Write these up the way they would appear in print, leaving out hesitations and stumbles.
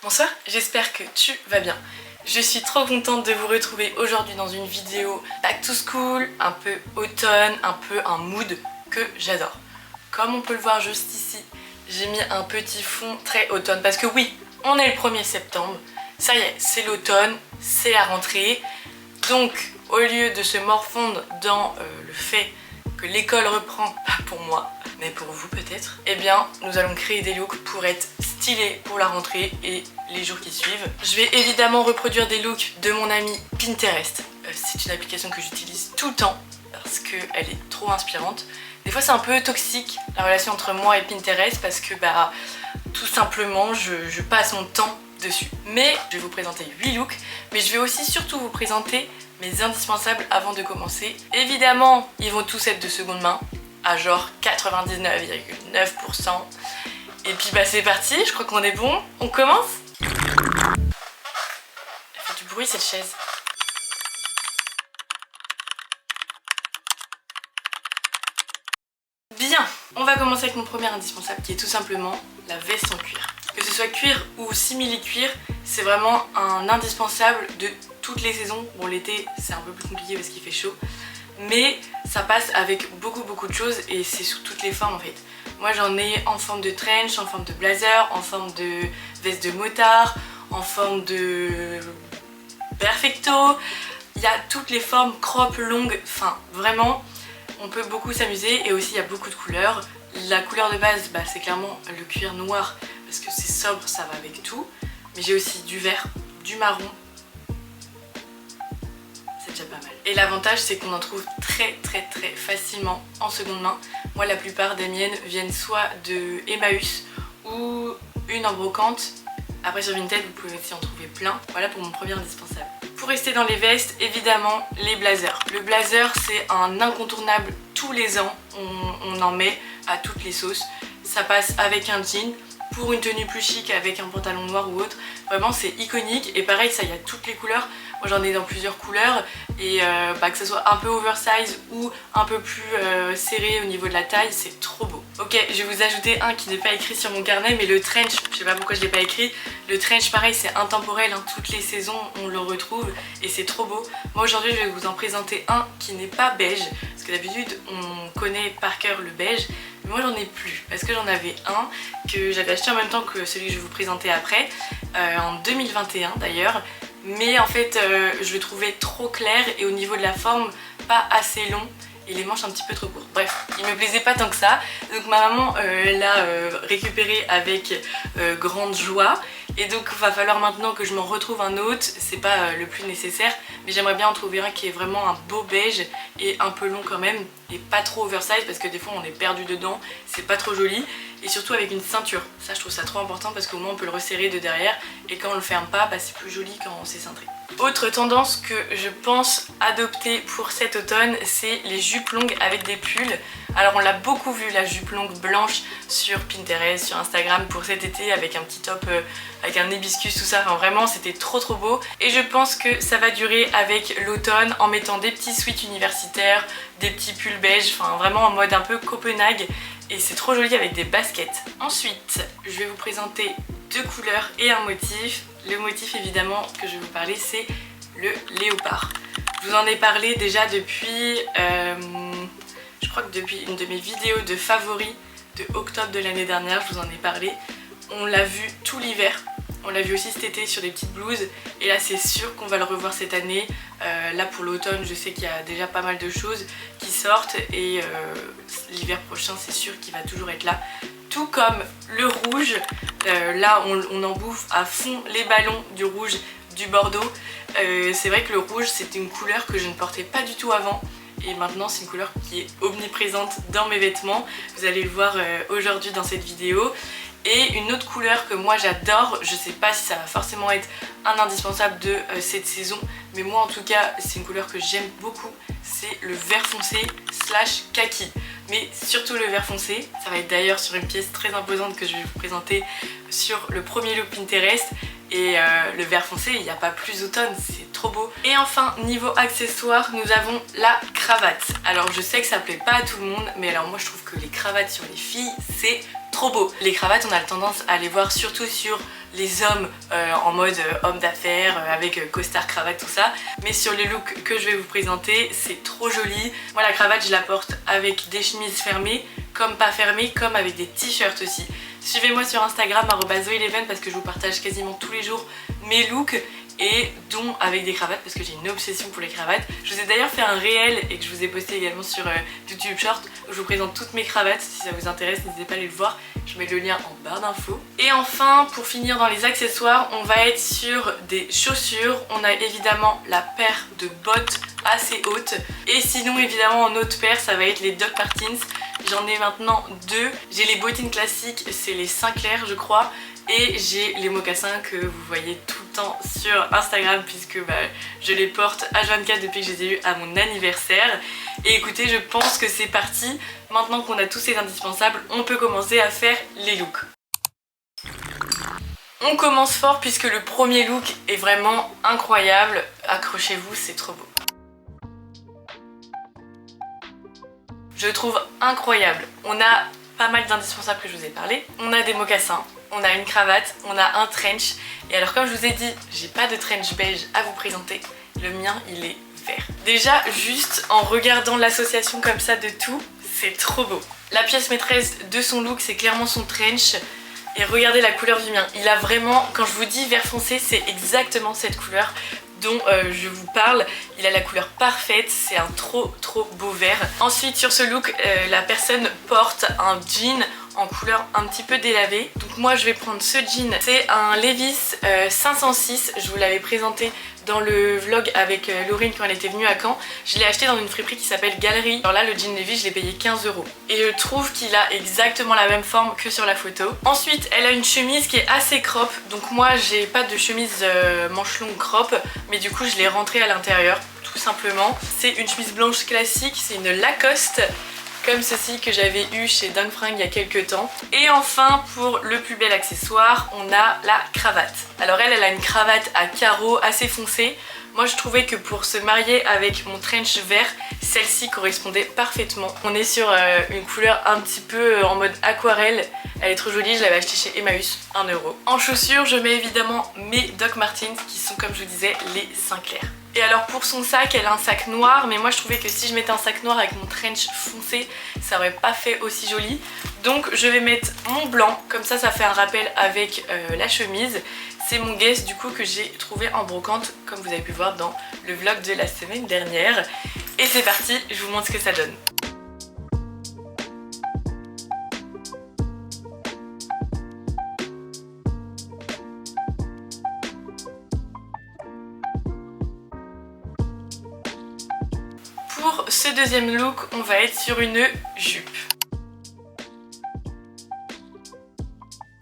Bonsoir, j'espère que tu vas bien. Je suis trop contente de vous retrouver aujourd'hui dans une vidéo back to school, un peu automne, un peu un mood que j'adore. Comme on peut le voir juste ici, j'ai mis un petit fond très automne parce que oui, on est le 1er septembre, ça y est, c'est l'automne, c'est la rentrée. Donc au lieu de se morfondre dans le fait que l'école reprend, pas pour moi, mais pour vous peut-être, eh bien nous allons créer des looks pour être stylés pour la rentrée et les jours qui suivent. Je vais évidemment reproduire des looks de mon ami Pinterest. C'est une application que j'utilise tout le temps parce qu'elle est trop inspirante. Des fois c'est un peu toxique la relation entre moi et Pinterest parce que bah tout simplement je passe mon temps dessus. Mais je vais vous présenter 8 looks, mais je vais aussi surtout vous présenter mes indispensables avant de commencer. Évidemment ils vont tous être de seconde main à genre 99,9%. Et puis bah c'est parti, je crois qu'on est bon. On commence. Elle fait du bruit cette chaise. Bien, on va commencer avec mon premier indispensable qui est tout simplement la veste en cuir. Que ce soit cuir ou simili-cuir, c'est vraiment un indispensable de toutes les saisons. Bon, l'été c'est un peu plus compliqué parce qu'il fait chaud, mais ça passe avec beaucoup de choses et c'est sous toutes les formes en fait. Moi j'en ai en forme de trench, en forme de blazer, en forme de veste de motard, en forme de perfecto. Il y a toutes les formes, crop, longue, enfin vraiment on peut beaucoup s'amuser et aussi il y a beaucoup de couleurs. La couleur de base bah, c'est clairement le cuir noir parce que c'est sobre, ça va avec tout. Mais j'ai aussi du vert, du marron. C'est déjà pas mal. Et l'avantage c'est qu'on en trouve très facilement en seconde main. Moi la plupart des miennes viennent soit de Emmaüs ou une en brocante. Après sur Vinted vous pouvez aussi en trouver plein. Voilà pour mon premier indispensable. Pour rester dans les vestes, évidemment les blazers. Le blazer c'est un incontournable tous les ans. On en met à toutes les sauces. Ça passe avec un jean. Pour une tenue plus chic avec un pantalon noir ou autre, vraiment c'est iconique. Et pareil, ça, il y a toutes les couleurs. Moi j'en ai dans plusieurs couleurs et bah, que ce soit un peu oversize ou un peu plus serré au niveau de la taille, c'est trop beau. Ok, je vais vous ajouter un qui n'est pas écrit sur mon carnet, mais le trench, je sais pas pourquoi je l'ai pas écrit. Le trench pareil c'est intemporel, hein, toutes les saisons on le retrouve et c'est trop beau. Moi aujourd'hui je vais vous en présenter un qui n'est pas beige, parce que d'habitude on connaît par cœur le beige. Mais moi j'en ai plus parce que j'en avais un que j'avais acheté en même temps que celui que je vais vous présenter après, en 2021 d'ailleurs. Mais en fait je le trouvais trop clair et au niveau de la forme pas assez long et les manches un petit peu trop courtes. Bref, il me plaisait pas tant que ça. Donc ma maman l'a récupéré avec grande joie. Et donc il va falloir maintenant que je m'en retrouve un autre. C'est pas le plus nécessaire, mais j'aimerais bien en trouver un qui est vraiment un beau beige et un peu long quand même. Et pas trop oversize parce que des fois on est perdu dedans, c'est pas trop joli. Et surtout avec une ceinture, ça je trouve ça trop important parce qu'au moins on peut le resserrer de derrière. Et quand on le ferme pas, bah, c'est plus joli quand c'est cintré. Autre tendance que je pense adopter pour cet automne, c'est les jupes longues avec des pulls. Alors on l'a beaucoup vu la jupe longue blanche sur Pinterest, sur Instagram pour cet été avec un petit top avec un hibiscus, tout ça. Enfin vraiment c'était trop beau. Et je pense que ça va durer avec l'automne en mettant des petits sweats universitaires, des petits pulls beige, enfin vraiment en mode un peu Copenhague. Et c'est trop joli avec des baskets. Ensuite, je vais vous présenter deux couleurs et un motif. Le motif évidemment que je vais vous parler c'est le léopard. Je vous en ai parlé déjà depuis, je crois que depuis une de mes vidéos de favoris de octobre de l'année dernière, je vous en ai parlé. On l'a vu tout l'hiver. On l'a vu aussi cet été sur des petites blouses et là c'est sûr qu'on va le revoir cette année. Là pour l'automne je sais qu'il y a déjà pas mal de choses qui sortent et l'hiver prochain c'est sûr qu'il va toujours être là. Tout comme le rouge, là on en bouffe à fond les ballons du rouge, du bordeaux. C'est vrai que le rouge c'était une couleur que je ne portais pas du tout avant. Et maintenant c'est une couleur qui est omniprésente dans mes vêtements. Vous allez le voir aujourd'hui dans cette vidéo. Et une autre couleur que moi j'adore, je sais pas si ça va forcément être un indispensable de cette saison, mais moi en tout cas c'est une couleur que j'aime beaucoup, c'est le vert foncé slash kaki. Mais surtout le vert foncé, ça va être d'ailleurs sur une pièce très imposante que je vais vous présenter sur le premier look Pinterest. Et le vert foncé, il n'y a pas plus automne, c'est trop beau. Et enfin, niveau accessoires, nous avons la cravate. Alors je sais que ça plaît pas à tout le monde, mais alors moi je trouve que les cravates sur les filles, c'est trop beau. Les cravates, on a tendance à les voir surtout sur les hommes en mode homme d'affaires avec costard, cravate, tout ça. Mais sur les looks que je vais vous présenter, c'est trop joli. Moi la cravate je la porte avec des chemises fermées, comme pas fermées, comme avec des t-shirts aussi. Suivez-moi sur Instagram @zoeleven parce que je vous partage quasiment tous les jours mes looks et dont avec des cravates parce que j'ai une obsession pour les cravates. Je vous ai d'ailleurs fait un réel et que je vous ai posté également sur YouTube Short où je vous présente toutes mes cravates. Si ça vous intéresse, n'hésitez pas à aller le voir, je mets le lien en barre d'infos. Et enfin, pour finir dans les accessoires, on va être sur des chaussures. On a évidemment la paire de bottes assez haute et sinon évidemment en autre paire ça va être les Doc Martens. J'en ai maintenant deux. J'ai les bottines classiques, c'est les Sinclair je crois, et j'ai les mocassins que vous voyez tout le temps sur Instagram puisque je les porte H24 depuis que je les ai eus à mon anniversaire. Et écoutez, je pense que c'est parti. Maintenant qu'on a tous ces indispensables, on peut commencer à faire les looks. On commence fort puisque le premier look est vraiment incroyable. Accrochez-vous, c'est trop beau. Je le trouve incroyable. On a pas mal d'indispensables que je vous ai parlé. On a des mocassins, on a une cravate, on a un trench. Et alors comme je vous ai dit, j'ai pas de trench beige à vous présenter. Le mien, il est vert. Déjà, juste en regardant l'association comme ça de tout, c'est trop beau. La pièce maîtresse de son look, c'est clairement son trench. Et regardez la couleur du mien. Il a vraiment, quand je vous dis vert foncé, c'est exactement cette couleur dont je vous parle. Il a la couleur parfaite, c'est un trop beau vert. Ensuite sur ce look, la personne porte un jean en couleur un petit peu délavée. Donc moi je vais prendre ce jean, c'est un Levi's 506, je vous l'avais présenté dans le vlog avec Laurine quand elle était venue à Caen. Je l'ai acheté dans une friperie qui s'appelle Galerie. Alors là le jean Levi's je l'ai payé 15 €. Et je trouve qu'il a exactement la même forme que sur la photo. Ensuite elle a une chemise qui est assez crop. Donc moi j'ai pas de chemise manche longue crop, mais du coup je l'ai rentrée à l'intérieur tout simplement. C'est une chemise blanche classique, c'est une Lacoste comme ceci que j'avais eu chez Dang Fringues il y a quelques temps. Et enfin pour le plus bel accessoire, on a la cravate. Alors elle a une cravate à carreaux assez foncée. Moi je trouvais que pour se marier avec mon trench vert, celle-ci correspondait parfaitement. On est sur une couleur un petit peu en mode aquarelle. Elle est trop jolie, je l'avais achetée chez Emmaüs, 1 €. En chaussures, je mets évidemment mes Doc Martens qui sont comme je vous disais les Sinclair. Et alors pour son sac, elle a un sac noir, mais moi je trouvais que si je mettais un sac noir avec mon trench foncé, ça aurait pas fait aussi joli. Donc je vais mettre mon blanc, comme ça fait un rappel avec la chemise. C'est mon Guess du coup que j'ai trouvé en brocante, comme vous avez pu voir dans le vlog de la semaine dernière. Et c'est parti, je vous montre ce que ça donne. Pour ce deuxième look, on va être sur une jupe.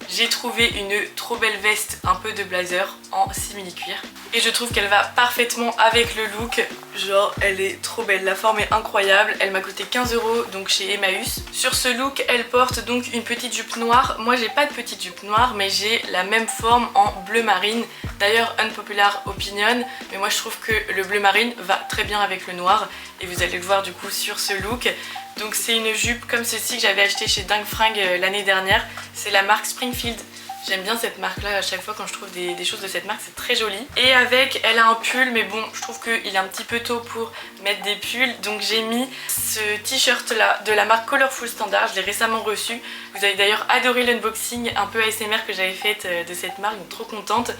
J'ai trouvé une trop belle veste un peu de blazer en simili-cuir. Et je trouve qu'elle va parfaitement avec le look. Genre elle est trop belle, la forme est incroyable. Elle m'a coûté 15 € donc chez Emmaüs. Sur ce look, elle porte donc une petite jupe noire. Moi j'ai pas de petite jupe noire mais j'ai la même forme en bleu marine. D'ailleurs unpopular opinion, mais moi je trouve que le bleu marine va très bien avec le noir. Et vous allez le voir du coup sur ce look. Donc c'est une jupe comme ceci que j'avais acheté chez Dang Fringues l'année dernière. C'est la marque Springfield. J'aime bien cette marque là, à chaque fois quand je trouve des choses de cette marque, c'est très joli. Et avec, elle a un pull, mais bon, je trouve qu'il est un petit peu tôt pour mettre des pulls. Donc j'ai mis ce t-shirt là de la marque Colorful Standard, je l'ai récemment reçu. Vous avez d'ailleurs adoré l'unboxing un peu ASMR que j'avais fait de cette marque, donc trop contente.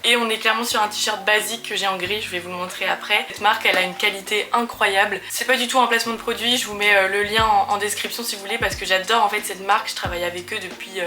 Et on est clairement sur un t-shirt basique que j'ai en gris, je vais vous le montrer après. Cette marque, elle a une qualité incroyable. C'est pas du tout un placement de produit, je vous mets le lien en description si vous voulez, parce que j'adore en fait cette marque, je travaille avec eux depuis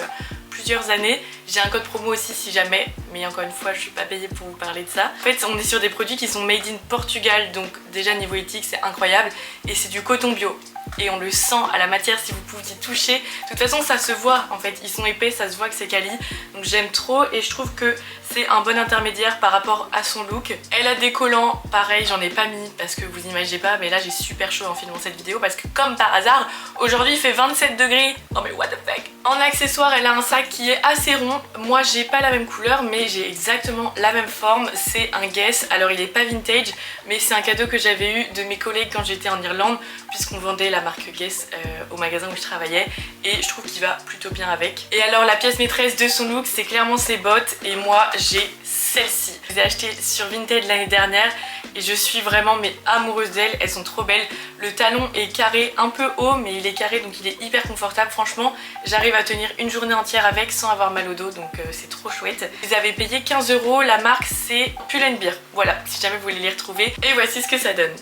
plusieurs années. J'ai un code promo aussi si jamais, mais encore une fois je suis pas payée pour vous parler de ça. En fait on est sur des produits qui sont made in Portugal, donc déjà niveau éthique c'est incroyable, et c'est du coton bio. Et on le sent à la matière si vous pouvez y toucher. De toute façon ça se voit en fait, ils sont épais, ça se voit que c'est quali. Donc j'aime trop et je trouve que c'est un bon intermédiaire par rapport à son look. Elle a des collants, pareil j'en ai pas mis parce que vous imaginez pas, mais là j'ai super chaud en filmant cette vidéo parce que comme par hasard, aujourd'hui il fait 27 degrés. Non mais what the fuck. En accessoire elle a un sac qui est assez rond. Moi j'ai pas la même couleur mais j'ai exactement la même forme. C'est un Guess, alors il est pas vintage mais c'est un cadeau que j'avais eu de mes collègues quand j'étais en Irlande puisqu'on vendait la marque Guess au magasin où je travaillais et je trouve qu'il va plutôt bien avec. Et alors la pièce maîtresse de son look c'est clairement ses bottes et moi j'ai celle-ci. Je les ai achetées sur Vinted l'année dernière et je suis vraiment mais amoureuse d'elles, elles sont trop belles. Le talon est carré, un peu haut mais il est carré donc il est hyper confortable. Franchement j'arrive à tenir une journée entière avec sans avoir mal au dos donc c'est trop chouette. Ils avaient payé 15 €, la marque c'est Pull&Bear. Voilà, si jamais vous voulez les retrouver. Et voici ce que ça donne.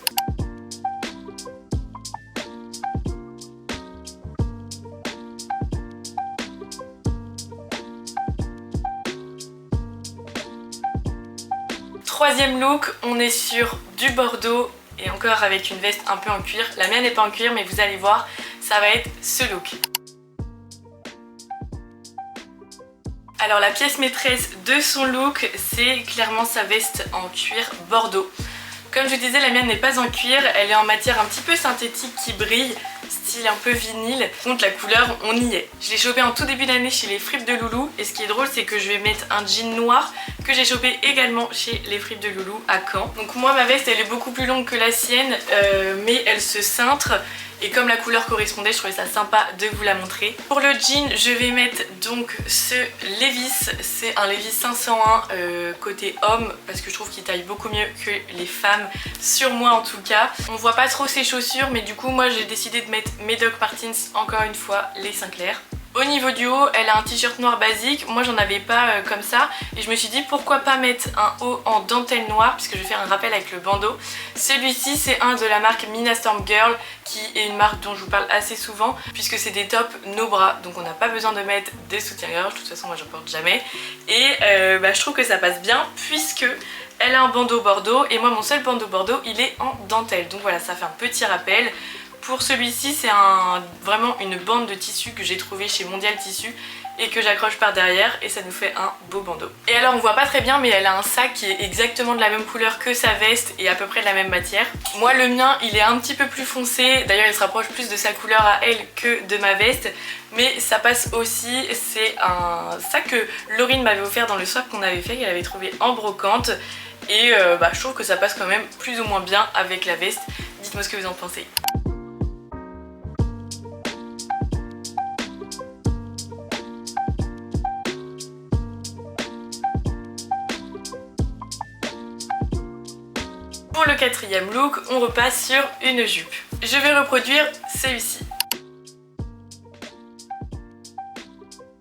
Troisième look, on est sur du bordeaux et encore avec une veste un peu en cuir. La mienne n'est pas en cuir mais vous allez voir, ça va être ce look. Alors la pièce maîtresse de son look, c'est clairement sa veste en cuir bordeaux. Comme je vous disais, la mienne n'est pas en cuir, elle est en matière un petit peu synthétique qui brille, style un peu vinyle. Par contre la couleur, on y est. Je l'ai chopé en tout début d'année chez les Fripes de Loulou et ce qui est drôle c'est que je vais mettre un jean noir que j'ai chopé également chez les Fripes de Loulou à Caen. Donc moi ma veste elle est beaucoup plus longue que la sienne mais elle se cintre. Et comme la couleur correspondait, je trouvais ça sympa de vous la montrer. Pour le jean, je vais mettre donc ce Levi's. C'est un Levi's 501 côté homme parce que je trouve qu'il taille beaucoup mieux que les femmes, sur moi en tout cas. On voit pas trop ses chaussures mais du coup moi j'ai décidé de mettre mes Doc Martens, encore une fois les Sinclair. Au niveau du haut, elle a un t-shirt noir basique, moi j'en avais pas comme ça et je me suis dit pourquoi pas mettre un haut en dentelle noire puisque je vais faire un rappel avec le bandeau. Celui-ci c'est un de la marque Mina Storm Girl qui est une marque dont je vous parle assez souvent puisque c'est des tops no bras donc on n'a pas besoin de mettre des soutiens-gorge, de toute façon moi j'en porte jamais et je trouve que ça passe bien puisque elle a un bandeau bordeaux et moi mon seul bandeau bordeaux il est en dentelle donc voilà ça fait un petit rappel. Pour celui-ci c'est vraiment une bande de tissu que j'ai trouvé chez Mondial Tissu et que j'accroche par derrière et ça nous fait un beau bandeau. Et alors on voit pas très bien mais elle a un sac qui est exactement de la même couleur que sa veste et à peu près de la même matière. Moi le mien il est un petit peu plus foncé, d'ailleurs il se rapproche plus de sa couleur à elle que de ma veste. Mais ça passe aussi, c'est un sac que Laurine m'avait offert dans le swap qu'on avait fait, qu'elle avait trouvé en brocante. Et je trouve que ça passe quand même plus ou moins bien avec la veste. Dites-moi ce que vous en pensez. Pour le quatrième look, on repasse sur une jupe. Je vais reproduire celui-ci.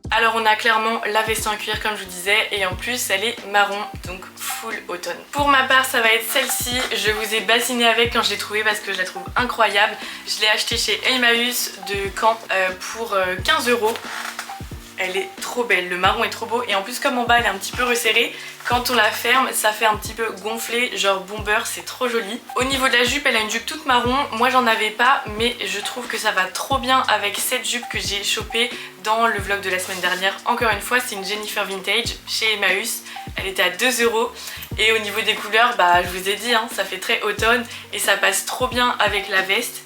Alors on a clairement la veste en cuir comme je vous disais et en plus elle est marron donc full automne. Pour ma part ça va être celle-ci, je vous ai bassiné avec quand je l'ai trouvée parce que je la trouve incroyable. Je l'ai achetée chez Emmaüs de Caen pour 15 €. Elle est trop belle, le marron est trop beau et en plus comme en bas elle est un petit peu resserrée, quand on la ferme ça fait un petit peu gonflé, genre bomber, c'est trop joli. Au niveau de la jupe, elle a une jupe toute marron, moi j'en avais pas mais je trouve que ça va trop bien avec cette jupe que j'ai chopée dans le vlog de la semaine dernière. Encore une fois c'est une Jennifer Vintage chez Emmaüs, elle était à 2 € et au niveau des couleurs, je vous ai dit, ça fait très automne et ça passe trop bien avec la veste.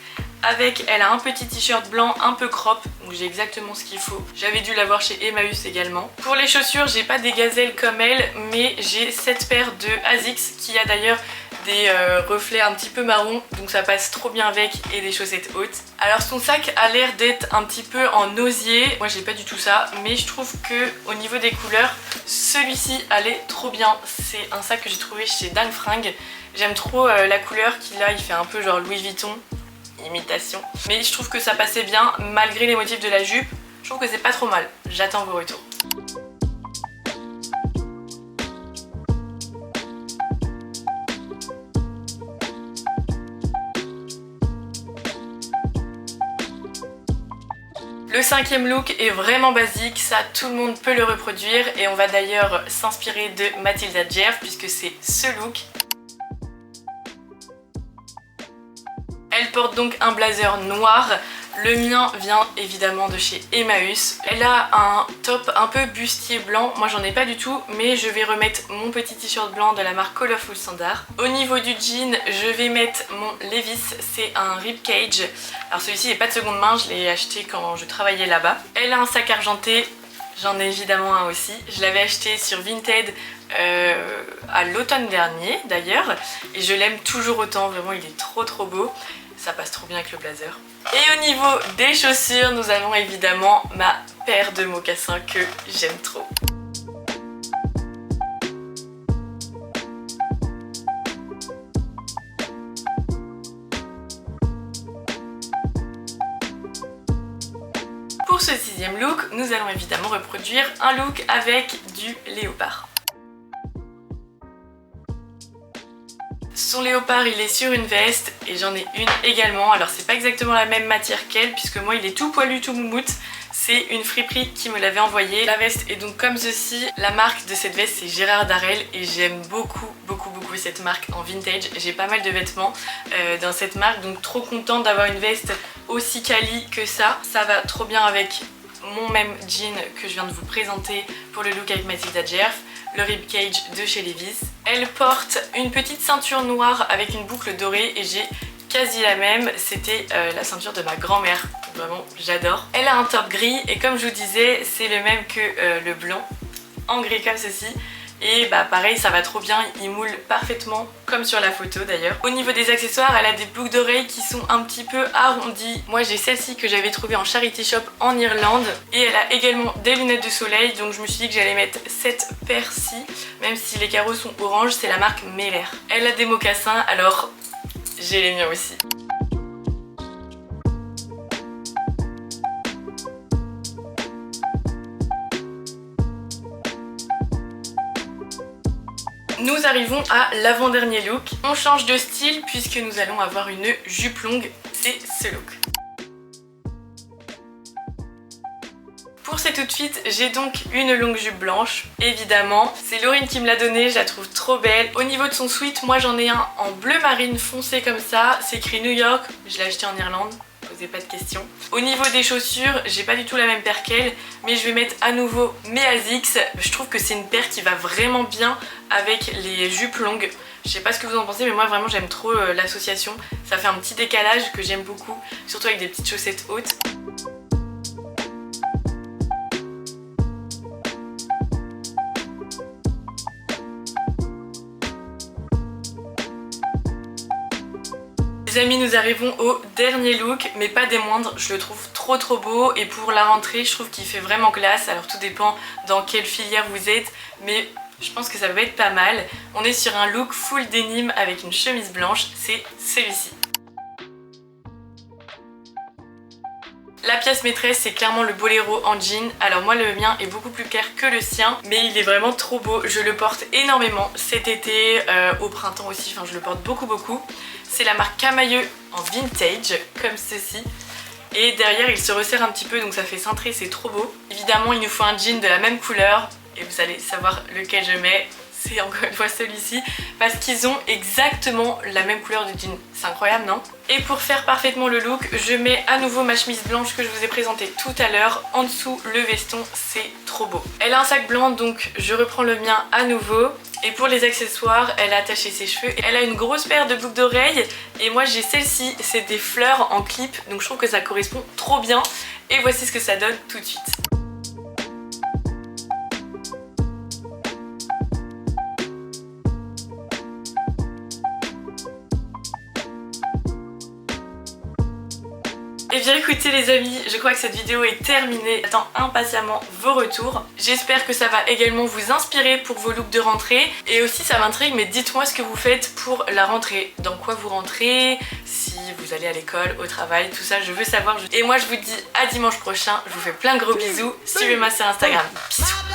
Elle a un petit t-shirt blanc un peu crop, donc j'ai exactement ce qu'il faut. J'avais dû l'avoir chez Emmaüs également. Pour les chaussures, j'ai pas des gazelles comme elle, mais j'ai cette paire de Asics qui a d'ailleurs des reflets un petit peu marron, donc ça passe trop bien avec et des chaussettes hautes. Alors son sac a l'air d'être un petit peu en osier, moi j'ai pas du tout ça, mais je trouve que au niveau des couleurs, celui-ci allait trop bien. C'est un sac que j'ai trouvé chez Dan Fringues. J'aime trop la couleur qu'il a, il fait un peu genre Louis Vuitton. Imitation. Mais je trouve que ça passait bien malgré les motifs de la jupe. Je trouve que c'est pas trop mal. J'attends vos retours. Le cinquième look est vraiment basique, ça tout le monde peut le reproduire et on va d'ailleurs s'inspirer de Mathilda Djerf puisque c'est ce look. Elle porte donc un blazer noir, le mien vient évidemment de chez Emmaüs. Elle a un top un peu bustier blanc, moi j'en ai pas du tout, mais je vais remettre mon petit t-shirt blanc de la marque Colorful Standard. Au niveau du jean, je vais mettre mon Levi's, c'est un Ribcage. Alors celui-ci n'est pas de seconde main, je l'ai acheté quand je travaillais là-bas. Elle a un sac argenté, j'en ai évidemment un aussi. Je l'avais acheté sur Vinted à l'automne dernier d'ailleurs et je l'aime toujours autant, vraiment il est trop beau. ça passe trop bien avec le blazer. Et au niveau des chaussures, nous avons évidemment ma paire de mocassins que j'aime trop. Pour ce 6e look, nous allons évidemment reproduire un look avec du léopard. Son léopard, il est sur une veste et j'en ai une également. Alors c'est pas exactement la même matière qu'elle puisque moi il est tout poilu, tout moumoute. C'est une friperie qui me l'avait envoyé. La veste est donc comme ceci. La marque de cette veste c'est Gérard Darel et j'aime beaucoup cette marque en vintage. J'ai pas mal de vêtements dans cette marque, donc trop contente d'avoir une veste aussi quali que ça. Ça va trop bien avec mon même jean que je viens de vous présenter pour le look avec Mathilda Djerf, le ribcage de chez Levi's. Elle porte une petite ceinture noire avec une boucle dorée et j'ai quasi la même, c'était la ceinture de ma grand-mère, vraiment j'adore. Elle a un top gris et comme je vous disais c'est le même que le blanc, en gris comme ceci. Et bah pareil, ça va trop bien, il moule parfaitement comme sur la photo d'ailleurs. Au niveau des accessoires, elle a des boucles d'oreilles qui sont un petit peu arrondies. Moi j'ai celle-ci que j'avais trouvée en charity shop en Irlande. Et elle a également des lunettes de soleil, donc je me suis dit que j'allais mettre cette paire-ci. Même si les carreaux sont orange, c'est la marque Meller. Elle a des mocassins, alors j'ai les miens aussi. Nous arrivons à l'avant-dernier look. On change de style puisque nous allons avoir une jupe longue. C'est ce look. Pour cet outfit, j'ai donc une longue jupe blanche, évidemment. C'est Laurine qui me l'a donnée, je la trouve trop belle. Au niveau de son sweat, moi j'en ai un en bleu marine foncé comme ça. C'est écrit New York, je l'ai acheté en Irlande. Posez pas de questions. Au niveau des chaussures, j'ai pas du tout la même paire qu'elle, mais je vais mettre à nouveau mes Asics. Je trouve que c'est une paire qui va vraiment bien avec les jupes longues. Je sais pas ce que vous en pensez, mais moi vraiment j'aime trop l'association. Ça fait un petit décalage que j'aime beaucoup, surtout avec des petites chaussettes hautes. Les amis, nous arrivons au dernier look, mais pas des moindres, je le trouve trop beau et pour la rentrée je trouve qu'il fait vraiment classe. Alors tout dépend dans quelle filière vous êtes, mais je pense que ça va être pas mal. On est sur un look full denim avec une chemise blanche, c'est celui-ci. La pièce maîtresse c'est clairement le boléro en jean. Alors moi le mien est beaucoup plus clair que le sien, mais il est vraiment trop beau. Je le porte énormément cet été, au printemps aussi, enfin je le porte beaucoup. C'est la marque Camailleux en vintage, comme ceci. Et derrière il se resserre un petit peu donc ça fait cintré, c'est trop beau. Évidemment il nous faut un jean de la même couleur et vous allez savoir lequel je mets. C'est encore une fois celui-ci parce qu'ils ont exactement la même couleur de jean. C'est incroyable, non? Et pour faire parfaitement le look, je mets à nouveau ma chemise blanche que je vous ai présentée tout à l'heure. En dessous, le veston, c'est trop beau. Elle a un sac blanc donc je reprends le mien à nouveau. Et pour les accessoires, elle a attaché ses cheveux. Elle a une grosse paire de boucles d'oreilles et moi j'ai celle-ci, c'est des fleurs en clip. Donc je trouve que ça correspond trop bien. Et voici ce que ça donne tout de suite. Et bien écoutez les amis, je crois que cette vidéo est terminée. J'attends impatiemment vos retours. J'espère que ça va également vous inspirer pour vos looks de rentrée. Et aussi ça m'intrigue, mais dites-moi ce que vous faites pour la rentrée. Dans quoi vous rentrez, si vous allez à l'école, au travail, tout ça je veux savoir. Et moi je vous dis à dimanche prochain. Je vous fais plein de gros bisous. Suivez-moi sur Instagram. Bisous.